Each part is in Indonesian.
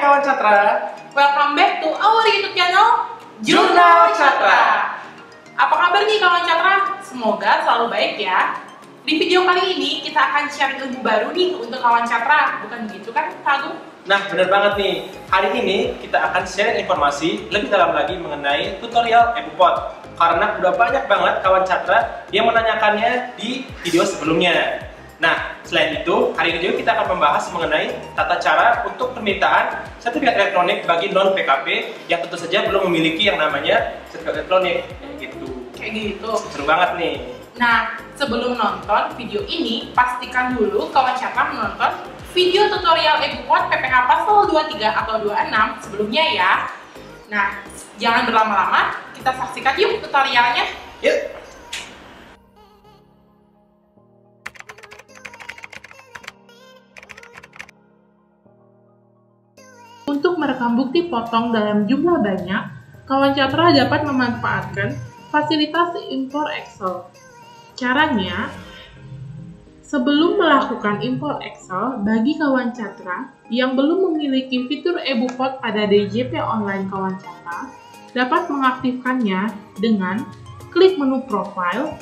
kawan Catra. Welcome back to our YouTube channel Jurnal Catra. Apa kabar nih kawan Catra? Semoga selalu baik ya. Di video kali ini kita akan share ilmu baru nih untuk kawan Catra. Bukan begitu kan Kak Agung? Nah, bener banget nih. Hari ini kita akan share informasi lebih dalam lagi mengenai tutorial EBUPOD. Karena udah banyak banget kawan Catra yang menanyakannya di video sebelumnya. Nah, selain itu, hari ini juga kita akan membahas mengenai tata cara untuk permintaan sertifikat elektronik bagi non-PKP yang tentu saja belum memiliki yang namanya sertifikat elektronik. Kayak gitu. Seru banget nih. Nah, sebelum nonton video ini, pastikan dulu kawan Catra menonton video tutorial EBUPOD PPH pasal 23 atau 26 sebelumnya ya. Nah, jangan berlama-lama, kita saksikan yuk tutorialnya. Yuk! Untuk merekam bukti potong dalam jumlah banyak, kawan Catra dapat memanfaatkan fasilitas impor Excel. Caranya, sebelum melakukan impor Excel, bagi kawan Catra yang belum memiliki fitur EBUPOD pada DJP online kawan Catra, dapat mengaktifkannya dengan klik menu Profile,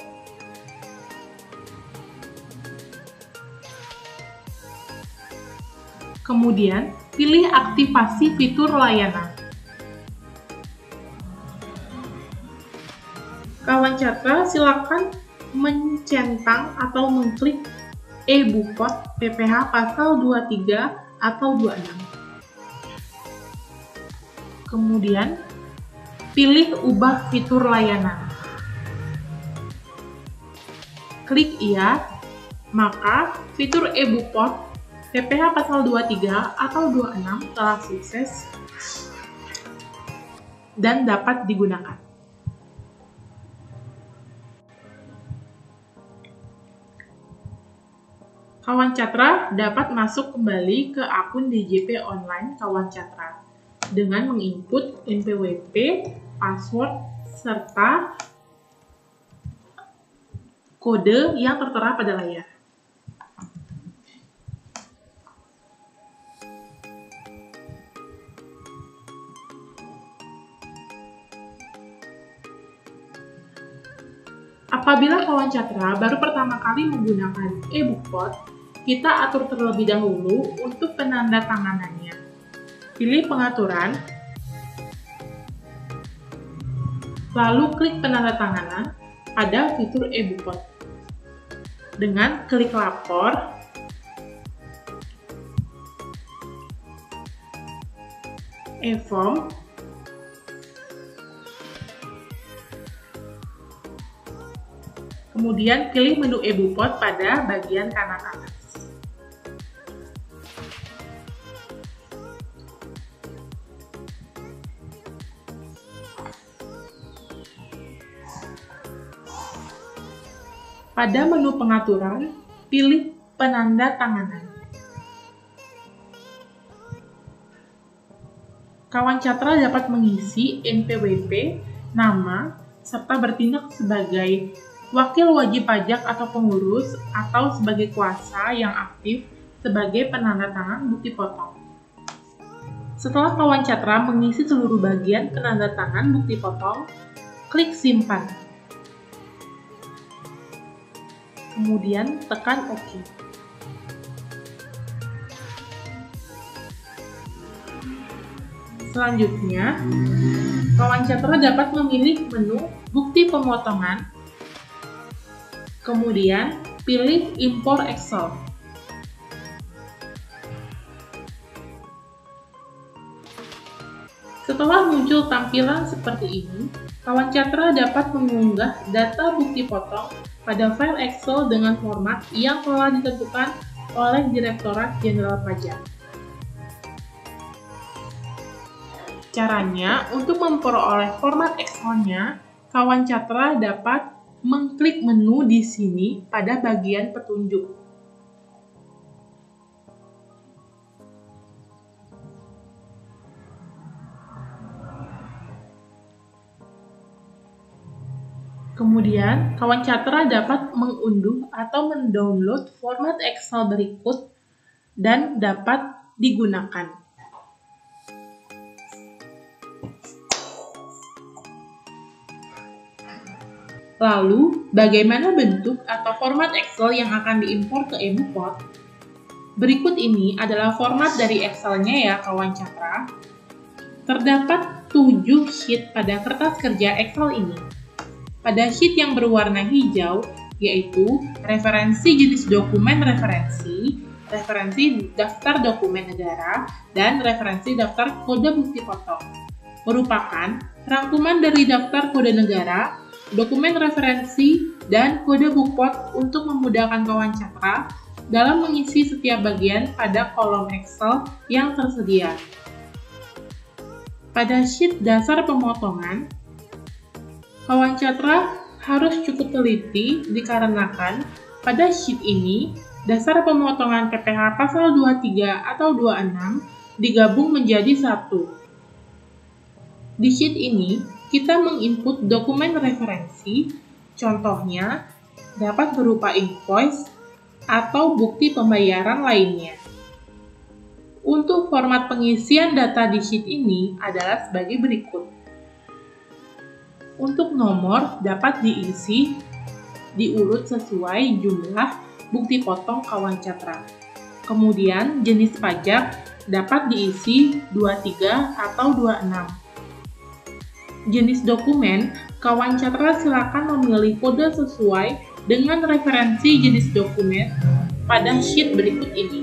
kemudian pilih aktivasi fitur layanan. Kawan Catra silakan mencentang atau mengklik EBUPOD PPH pasal 23 atau 26. Kemudian pilih ubah fitur layanan. Klik iya, maka fitur EBUPOD PPH pasal 23 atau 26 telah sukses dan dapat digunakan. Kawan Catra dapat masuk kembali ke akun DJP online kawan Catra dengan menginput NPWP, password, serta kode yang tertera pada layar. Apabila kawan Catra baru pertama kali menggunakan EBUPOD, kita atur terlebih dahulu untuk penandatanganannya. Pilih pengaturan, lalu klik penandatanganan pada fitur EBUPOD. Dengan klik lapor, e-form, kemudian pilih menu EBUPOD pada bagian kanan atas. Pada menu pengaturan, pilih penanda tanganan. Kawan Catra dapat mengisi NPWP, nama, serta bertindak sebagai wakil wajib pajak atau pengurus, atau sebagai kuasa yang aktif sebagai penandatangan bukti potong. Setelah kawan Catra mengisi seluruh bagian penandatangan bukti potong, klik simpan. Kemudian tekan OK. Selanjutnya, kawan Catra dapat memilih menu bukti pemotongan, kemudian pilih impor Excel. Setelah muncul tampilan seperti ini, kawan Catra dapat mengunggah data bukti potong pada file Excel dengan format yang telah ditentukan oleh Direktorat Jenderal Pajak. Caranya, untuk memperoleh format Excel-nya, kawan Catra dapat mengklik menu di sini pada bagian petunjuk. Kemudian, kawan Catra dapat mengunduh atau mendownload format Excel berikut dan dapat digunakan. Lalu, bagaimana bentuk atau format Excel yang akan diimpor ke EduPod? Berikut ini adalah format dari Excel-nya ya kawan Cakra. Terdapat 7 sheet pada kertas kerja Excel ini. Pada sheet yang berwarna hijau, yaitu referensi jenis dokumen referensi daftar dokumen negara, dan referensi daftar kode bukti foto. Merupakan rangkuman dari daftar kode negara, dokumen referensi, dan kode bukpot untuk memudahkan kawan Cakra dalam mengisi setiap bagian pada kolom Excel yang tersedia. Pada sheet dasar pemotongan, kawan Cakra harus cukup teliti dikarenakan pada sheet ini dasar pemotongan PPh pasal 23 atau 26 digabung menjadi satu. Di sheet ini, kita menginput dokumen referensi, contohnya dapat berupa invoice atau bukti pembayaran lainnya. Untuk format pengisian data di sheet ini adalah sebagai berikut. Untuk nomor dapat diisi diurut sesuai jumlah bukti potong kawan Cakra. Kemudian jenis pajak dapat diisi 23 atau 26. Jenis dokumen, kawan Cakra silakan memilih kode sesuai dengan referensi jenis dokumen pada sheet berikut ini.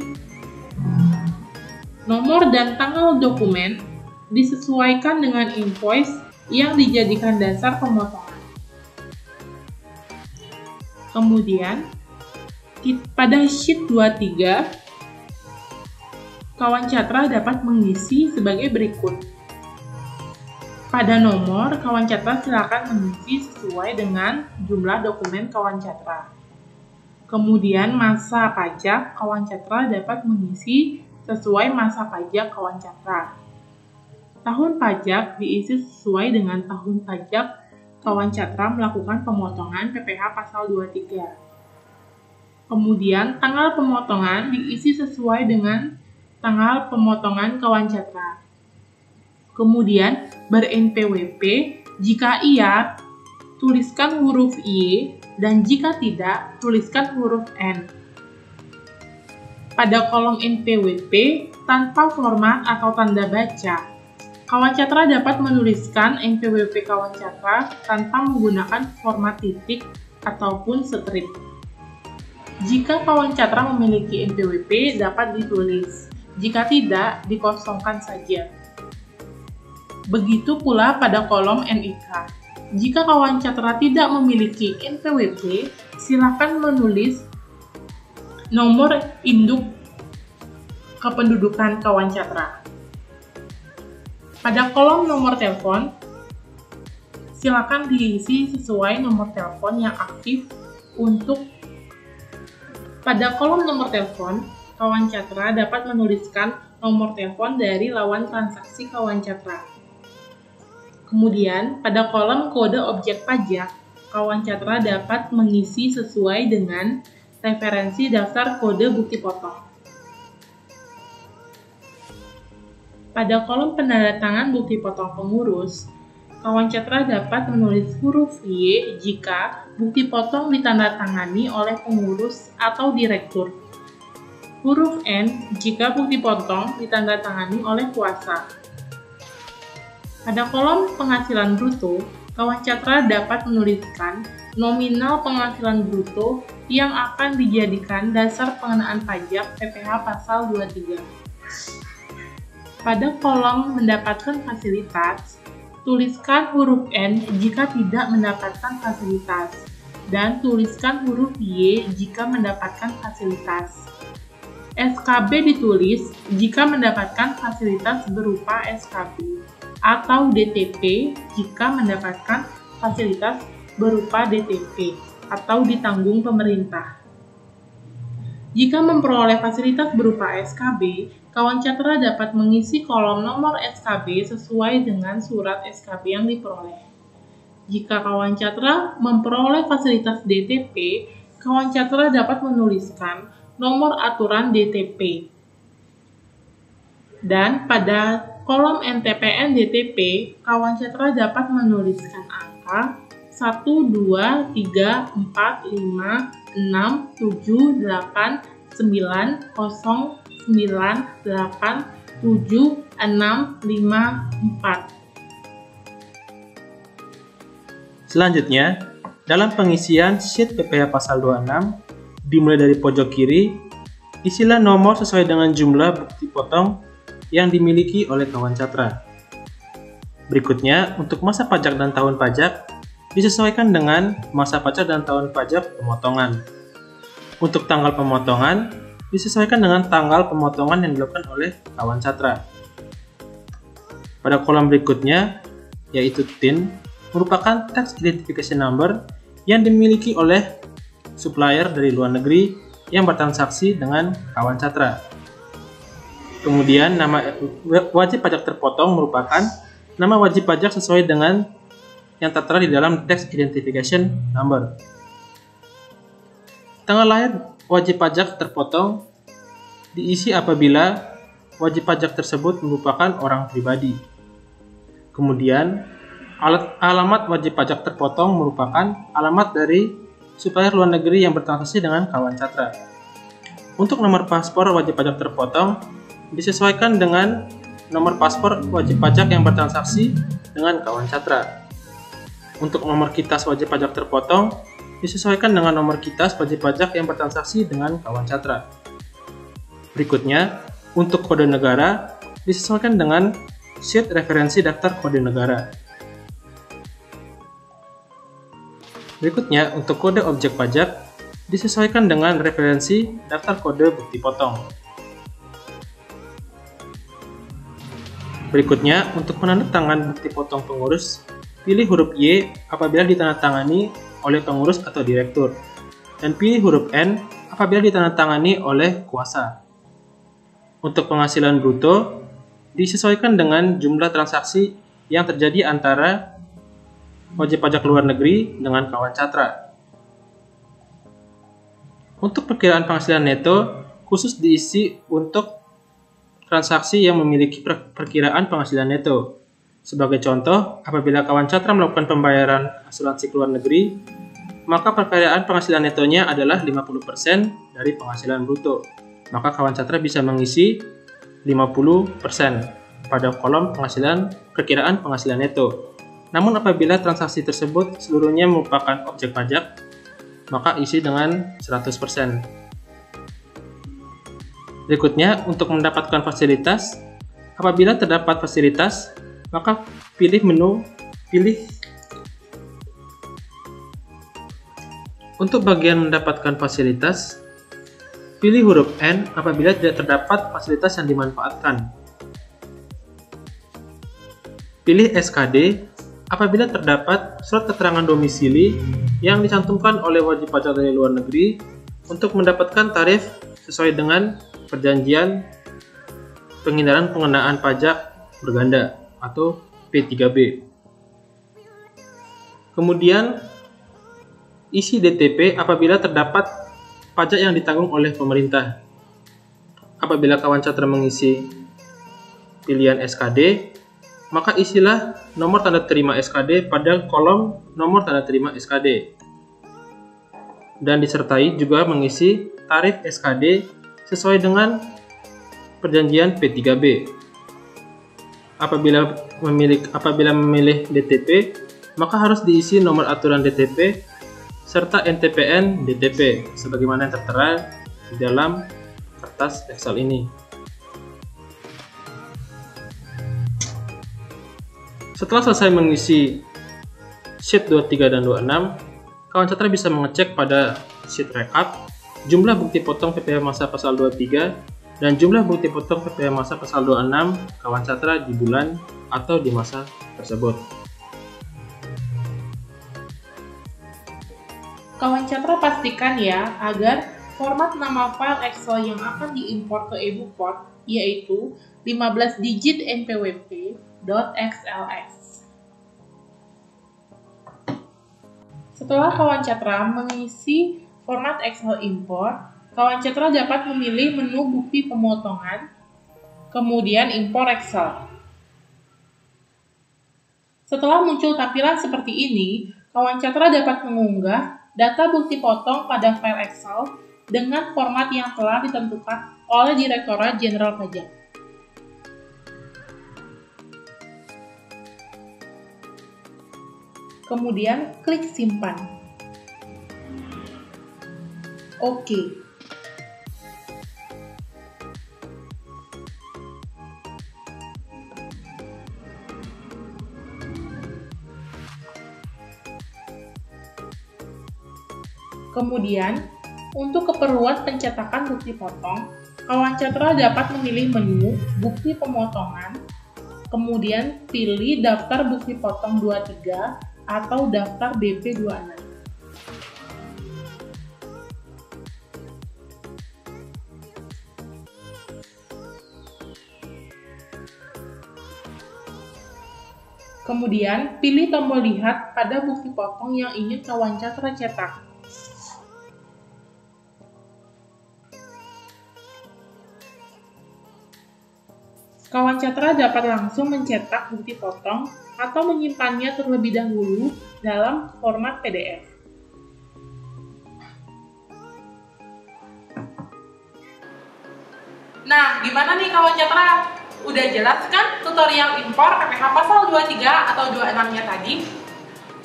Nomor dan tanggal dokumen disesuaikan dengan invoice yang dijadikan dasar pemotongan. Kemudian, pada sheet 23, kawan Cakra dapat mengisi sebagai berikut. Pada nomor, kawan Cakra silakan mengisi sesuai dengan jumlah dokumen kawan Cakra. Kemudian masa pajak, kawan Cakra dapat mengisi sesuai masa pajak kawan Cakra. Tahun pajak diisi sesuai dengan tahun pajak kawan Cakra melakukan pemotongan PPh pasal 23. Kemudian tanggal pemotongan diisi sesuai dengan tanggal pemotongan kawan Cakra. Kemudian ber-NPWP, jika iya, tuliskan huruf Y, dan jika tidak, tuliskan huruf N. Pada kolom NPWP, tanpa format atau tanda baca, kawan Cakra dapat menuliskan NPWP kawan Cakra tanpa menggunakan format titik ataupun strip. Jika kawan Cakra memiliki NPWP, dapat ditulis. Jika tidak, dikosongkan saja. Begitu pula pada kolom NIK. Jika kawan Cakra tidak memiliki NPWP, silakan menulis nomor induk kependudukan kawan Cakra. Pada kolom nomor telepon, silakan diisi sesuai nomor telepon yang aktif. Pada kolom nomor telepon, kawan Cakra dapat menuliskan nomor telepon dari lawan transaksi kawan Cakra. Kemudian, pada kolom kode objek pajak, kawan Cakra dapat mengisi sesuai dengan referensi daftar kode bukti potong. Pada kolom penandatangan bukti potong pengurus, kawan Cakra dapat menulis huruf Y jika bukti potong ditandatangani oleh pengurus atau direktur. Huruf N jika bukti potong ditandatangani oleh kuasa. Pada kolom penghasilan bruto, kawan Cakra dapat menuliskan nominal penghasilan bruto yang akan dijadikan dasar pengenaan pajak PPh pasal 23. Pada kolom mendapatkan fasilitas, tuliskan huruf N jika tidak mendapatkan fasilitas, dan tuliskan huruf Y jika mendapatkan fasilitas. SKB ditulis jika mendapatkan fasilitas berupa SKB, atau DTP jika mendapatkan fasilitas berupa DTP, atau ditanggung pemerintah. Jika memperoleh fasilitas berupa SKB, kawan Cakra dapat mengisi kolom nomor SKB sesuai dengan surat SKB yang diperoleh. Jika kawan Cakra memperoleh fasilitas DTP, kawan Cakra dapat menuliskan nomor aturan DTP. Dan pada kolom NTPN DTP, kawan Cakra dapat menuliskan angka 1, 2, 3, 4, 5, 6, 7, 8, 9, 0, 9, 8, 7, 6, 5, 4. Selanjutnya, dalam pengisian sheet PPh pasal 26, dimulai dari pojok kiri, isilah nomor sesuai dengan jumlah bukti potong yang dimiliki oleh kawan Catra. Berikutnya, untuk masa pajak dan tahun pajak, disesuaikan dengan masa pajak dan tahun pajak pemotongan. Untuk tanggal pemotongan, disesuaikan dengan tanggal pemotongan yang dilakukan oleh kawan Catra. Pada kolom berikutnya, yaitu TIN, merupakan Tax Identification Number yang dimiliki oleh supplier dari luar negeri yang bertransaksi dengan kawan Catra. Kemudian, nama wajib pajak terpotong merupakan nama wajib pajak sesuai dengan yang tertera di dalam Tax Identification Number. Tanggal lahir wajib pajak terpotong diisi apabila wajib pajak tersebut merupakan orang pribadi. Kemudian, alamat wajib pajak terpotong merupakan alamat dari supplier luar negeri yang bertransaksi dengan kawan Catra. Untuk nomor paspor wajib pajak terpotong disesuaikan dengan nomor paspor wajib pajak yang bertransaksi dengan kawan Catra. Untuk nomor kitas wajib pajak terpotong disesuaikan dengan nomor kitas wajib pajak yang bertransaksi dengan kawan Catra. Berikutnya, untuk kode negara disesuaikan dengan sheet referensi daftar kode negara. Berikutnya, untuk kode objek pajak disesuaikan dengan referensi daftar kode bukti potong. Berikutnya, untuk penandatangan bukti potong pengurus, pilih huruf Y apabila ditandatangani oleh pengurus atau direktur, dan pilih huruf N apabila ditandatangani oleh kuasa. Untuk penghasilan bruto, disesuaikan dengan jumlah transaksi yang terjadi antara wajib pajak luar negeri dengan kawan Catra. Untuk perkiraan penghasilan neto, khusus diisi untuk transaksi yang memiliki perkiraan penghasilan neto. Sebagai contoh, apabila kawan Catra melakukan pembayaran asuransi ke luar negeri, maka perkiraan penghasilan netonya adalah 50% dari penghasilan bruto. Maka kawan Catra bisa mengisi 50% pada kolom perkiraan penghasilan neto. Namun apabila transaksi tersebut seluruhnya merupakan objek pajak, maka isi dengan 100%. Berikutnya, untuk mendapatkan fasilitas, apabila terdapat fasilitas, maka pilih untuk bagian mendapatkan fasilitas, pilih huruf N apabila tidak terdapat fasilitas yang dimanfaatkan. Pilih SKD apabila terdapat surat keterangan domisili yang dicantumkan oleh wajib pajak dari luar negeri untuk mendapatkan tarif sesuai dengan perjanjian penghindaran pengenaan pajak berganda atau P3B. Kemudian, isi DTP apabila terdapat pajak yang ditanggung oleh pemerintah. Apabila kawan Catra mengisi pilihan SKD, maka isilah nomor tanda terima SKD pada kolom nomor tanda terima SKD. Dan disertai juga mengisi tarif SKD sesuai dengan perjanjian P3B. Apabila memilih DTP, maka harus diisi nomor aturan DTP serta NTPN DTP sebagaimana yang tertera di dalam kertas Excel ini. Setelah selesai mengisi sheet 23 dan 26, kawan Catra bisa mengecek pada sheet rekap jumlah bukti potong PPh masa pasal 23 dan jumlah bukti potong PPh masa pasal 26 kawan Catra di bulan atau di masa tersebut. Kawan Catra pastikan ya agar format nama file Excel yang akan diimpor ke EBUPOT yaitu 15 digit npwp.xls. Setelah kawan Catra mengisi format Excel import, kawan Catra dapat memilih menu bukti pemotongan, kemudian impor Excel. Setelah muncul tampilan seperti ini, kawan Catra dapat mengunggah data bukti potong pada file Excel dengan format yang telah ditentukan oleh Direktorat Jenderal Pajak. Kemudian klik simpan. Oke. Kemudian, untuk keperluan pencetakan bukti potong, kawan Catra dapat memilih menu bukti pemotongan, kemudian pilih daftar bukti potong 23 atau daftar BP26. Kemudian, pilih tombol lihat pada bukti potong yang ingin kawan Catra cetak. Kawan Catra dapat langsung mencetak bukti potong atau menyimpannya terlebih dahulu dalam format PDF. Nah, gimana nih kawan Catra? Udah jelas kan tutorial impor PPh pasal 23 atau 26-nya tadi?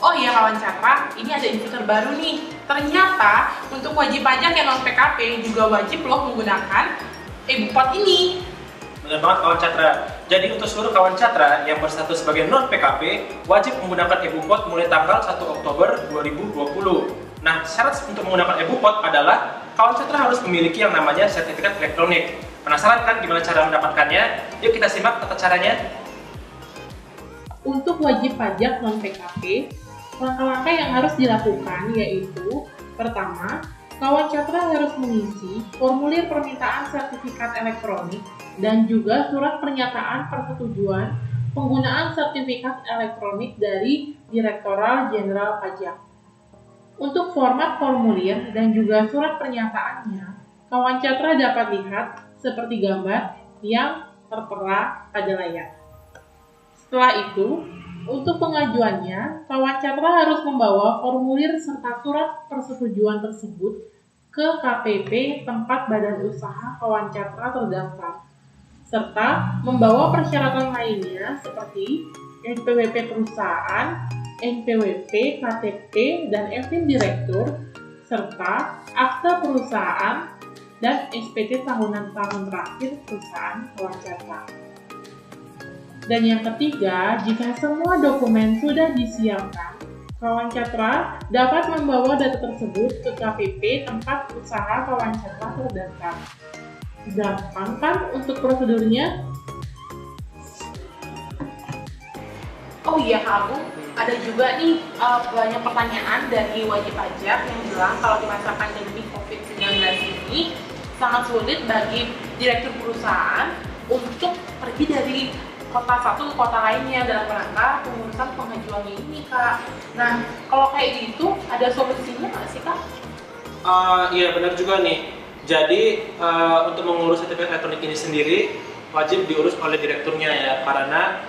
Oh iya kawan Catra, ini ada info terbaru nih. Ternyata untuk wajib pajak yang non-PKP juga wajib loh menggunakan e-Bupot ini. Benar banget kawan Catra. Jadi untuk seluruh kawan Catra yang berstatus sebagai non-PKP wajib menggunakan e-Bupot mulai tanggal 1 Oktober 2020. Nah, syarat untuk menggunakan e-Bupot adalah kawan Catra harus memiliki yang namanya sertifikat elektronik. Penasaran kan gimana cara mendapatkannya? Yuk kita simak tata caranya. Untuk wajib pajak non-PKP, langkah-langkah yang harus dilakukan yaitu: pertama, kawan Catra harus mengisi formulir permintaan sertifikat elektronik dan juga surat pernyataan persetujuan penggunaan sertifikat elektronik dari Direktorat Jenderal Pajak. Untuk format formulir dan juga surat pernyataannya, kawan Catra dapat lihat seperti gambar yang tertera pada layar. Setelah itu, untuk pengajuannya, kawan Catra harus membawa formulir serta surat persetujuan tersebut ke KPP tempat badan usaha kawan Catra terdaftar, serta membawa persyaratan lainnya seperti NPWP perusahaan, NPWP, KTP, dan FIN direktur, serta akta perusahaan dan SPT tahunan tahun terakhir perusahaan kawan Catra. Dan yang ketiga, jika semua dokumen sudah disiapkan, kawan Catra dapat membawa data tersebut ke KPP tempat usaha kawan Catra terdaftar. Gampang kan untuk prosedurnya? Oh iya Kak Agung, ada juga nih banyak pertanyaan dari wajib pajak yang bilang kalau di masa pandemi COVID-19 ini sangat sulit bagi direktur perusahaan untuk pergi dari kota satu ke kota lainnya dalam rangka pengurusan pengajuannya ini, Kak. Nah, kalau kayak gitu, ada solusinya nggak sih, Kak? Iya, benar juga nih. Jadi, untuk mengurus sertifikat elektronik ini sendiri, wajib diurus oleh direkturnya ya, karena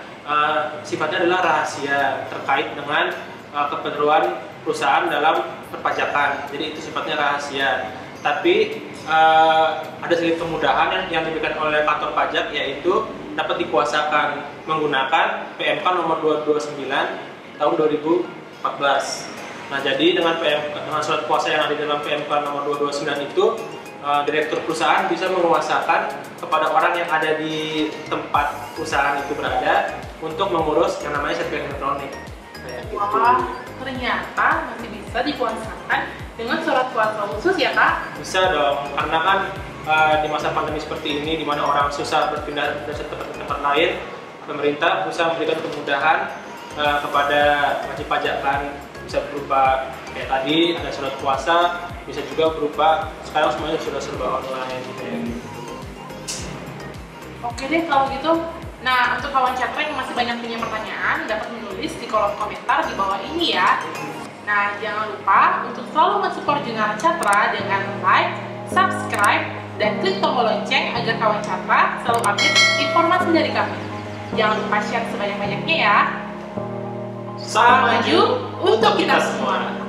sifatnya adalah rahasia terkait dengan keperluan perusahaan dalam perpajakan. Jadi, itu sifatnya rahasia. Tapi, ada sedikit kemudahan yang diberikan oleh kantor pajak, yaitu dapat dikuasakan menggunakan PMK nomor 229 tahun 2014. Nah, jadi dengan surat kuasa yang ada di dalam PMK nomor 229 itu, direktur perusahaan bisa menguasakan kepada orang yang ada di tempat perusahaan itu berada untuk mengurus yang namanya sertifikat elektronik. Wah, ternyata masih bisa dikuasakan dengan surat kuasa khusus ya, Kak? Bisa dong, karena kan di masa pandemi seperti ini, di mana orang susah berpindah dari satu tempat ke tempat lain, pemerintah bisa memberikan kemudahan kepada wajib pajak, kan bisa berupa kayak tadi ada surat kuasa, bisa juga berupa sekarang semuanya sudah serba online gitu. Oke deh kalau gitu. Nah, untuk kawan Catra yang masih banyak punya pertanyaan, dapat menulis di kolom komentar di bawah ini ya. Nah, jangan lupa untuk selalu mensupport Jurnal Catra dengan like, subscribe, dan klik tombol lonceng agar kawan Catra selalu update informasi dari kami. Jangan lupa share sebanyak-banyaknya ya. Salam maju untuk kita semua.